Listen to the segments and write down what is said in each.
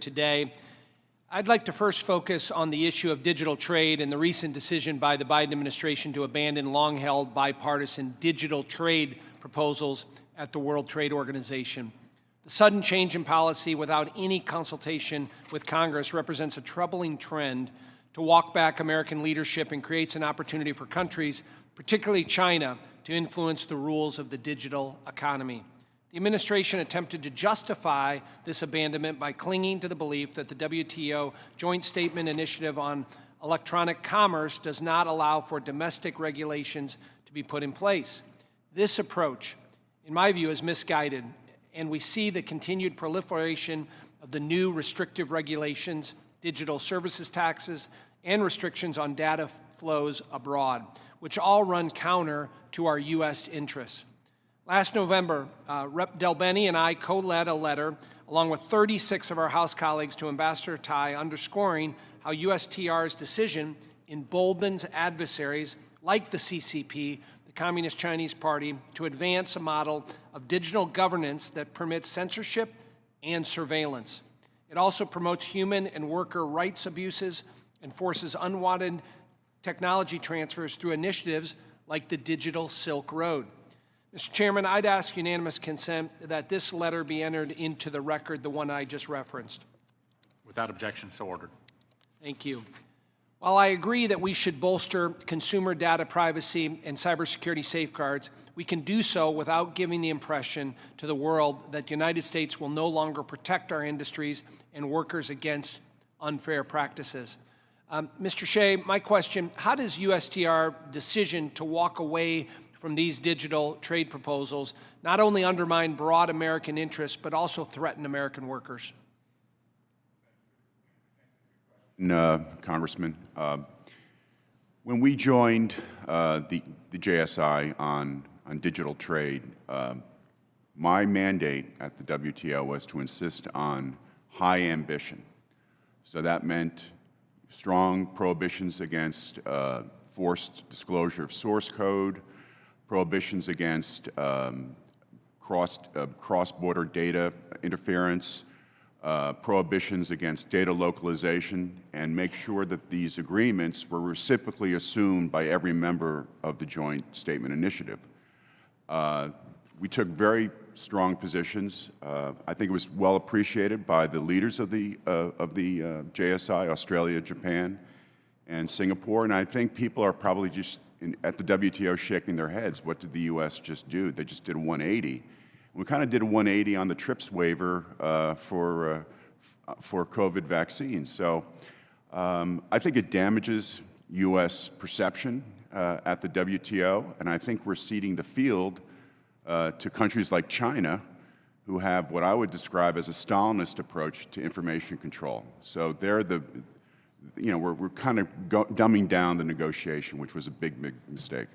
today. I'd like to first focus on the issue of digital trade and the recent decision by the Biden administration to abandon long-held bipartisan digital trade proposals at the World Trade Organization. The sudden change in policy without any consultation with Congress represents a troubling trend to walk back American leadership and creates an opportunity for countries, particularly China, to influence the rules of the digital economy. The administration attempted to justify this abandonment by clinging to the belief that the WTO Joint Statement Initiative on Electronic Commerce does not allow for domestic regulations to be put in place. This approach, in my view, is misguided, and we see the continued proliferation of the new restrictive regulations, digital services taxes, and restrictions on data flows abroad, which all run counter to our U.S. interests. Last November, Rep. Delbeni and I co-led a letter, along with 36 of our House colleagues, to Ambassador Tai, underscoring how USTR's decision emboldens adversaries like the CCP, the Communist Chinese Party, to advance a model of digital governance that permits censorship and surveillance. It also promotes human and worker rights abuses and forces unwanted technology transfers through initiatives like the Digital Silk Road. Mr. Chairman, I'd ask unanimous consent that this letter be entered into the record, the one I just referenced. Without objection, so ordered. Thank you. While I agree that we should bolster consumer data privacy and cybersecurity safeguards, we can do so without giving the impression to the world that the United States will no longer protect our industries and workers against unfair practices. Mr. Shea, my question, how does USTR decision to walk away from these digital trade proposals not only undermine broad American interests, but also threaten American workers? Congressman, when we joined the JSI on digital trade, my mandate at the WTO was to insist on high ambition. So that meant strong prohibitions against forced disclosure of source code, prohibitions against cross-border data interference, prohibitions against data localization, and make sure that these agreements were reciprocally assumed by every member of the Joint Statement Initiative. We took very strong positions. I think it was well appreciated by the leaders of the JSI, Australia, Japan, and Singapore, and I think people are probably just at the WTO shaking their heads. What did the U.S. just do? They just did a 180. We kind of did a 180 on the TRIPS waiver for COVID vaccines. So I think it damages U.S. perception at the WTO, and I think we're ceding the field to countries like China, who have what I would describe as a Stalinist approach to information control. So they're we're kind of dumbing down the negotiation, which was a big mistake.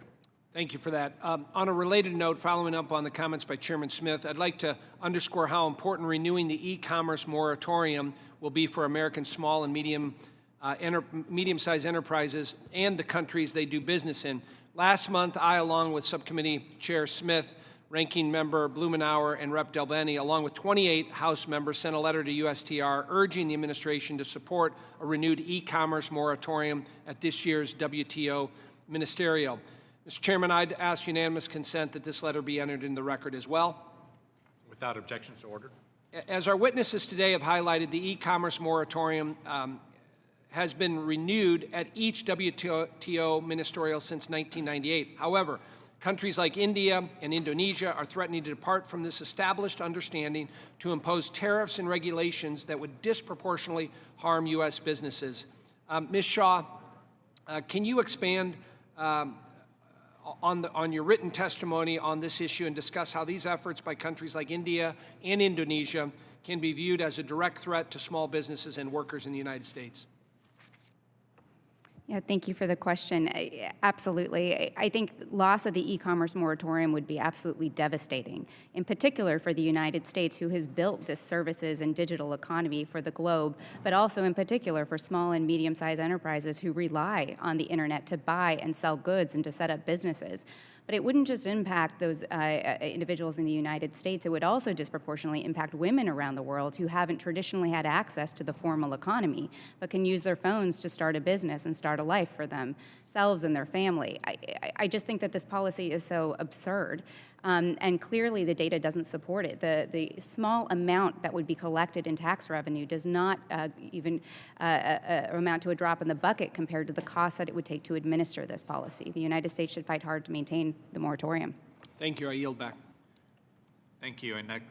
Thank you for that. On a related note, following up on the comments by Chairman Smith, I'd like to underscore how important renewing the e-commerce moratorium will be for American small and medium-sized enterprises and the countries they do business in. Last month, I, along with Subcommittee Chair Smith, Ranking Member Blumenauer, and Rep. Delbeni, along with 28 House members, sent a letter to USTR urging the administration to support a renewed e-commerce moratorium at this year's WTO Ministerial. Mr. Chairman, I'd ask unanimous consent that this letter be entered in the record as well. Without objection, so ordered. As our witnesses today have highlighted, the e-commerce moratorium has been renewed at each WTO Ministerial since 1998. However, countries like India and Indonesia are threatening to depart from this established understanding to impose tariffs and regulations that would disproportionately harm U.S. businesses. Ms. Shaw, can you expand on your written testimony on this issue and discuss how these efforts by countries like India and Indonesia can be viewed as a direct threat to small businesses and workers in the United States? Yeah, thank you for the question. Absolutely. I think loss of the e-commerce moratorium would be absolutely devastating, in particular for the United States, who has built this services and digital economy for the globe, but also in particular for small and medium-sized enterprises who rely on the internet to buy and sell goods and to set up businesses. But it wouldn't just impact those individuals in the United States, it would also disproportionately impact women around the world who haven't traditionally had access to the formal economy, but can use their phones to start a business and start a life for themselves and their family. I just think that this policy is so absurd. And clearly the data doesn't support it. The small amount that would be collected in tax revenue does not even amount to a drop in the bucket compared to the cost that it would take to administer this policy. The United States should fight hard to maintain the moratorium. Thank you. I yield back. Thank you. And next,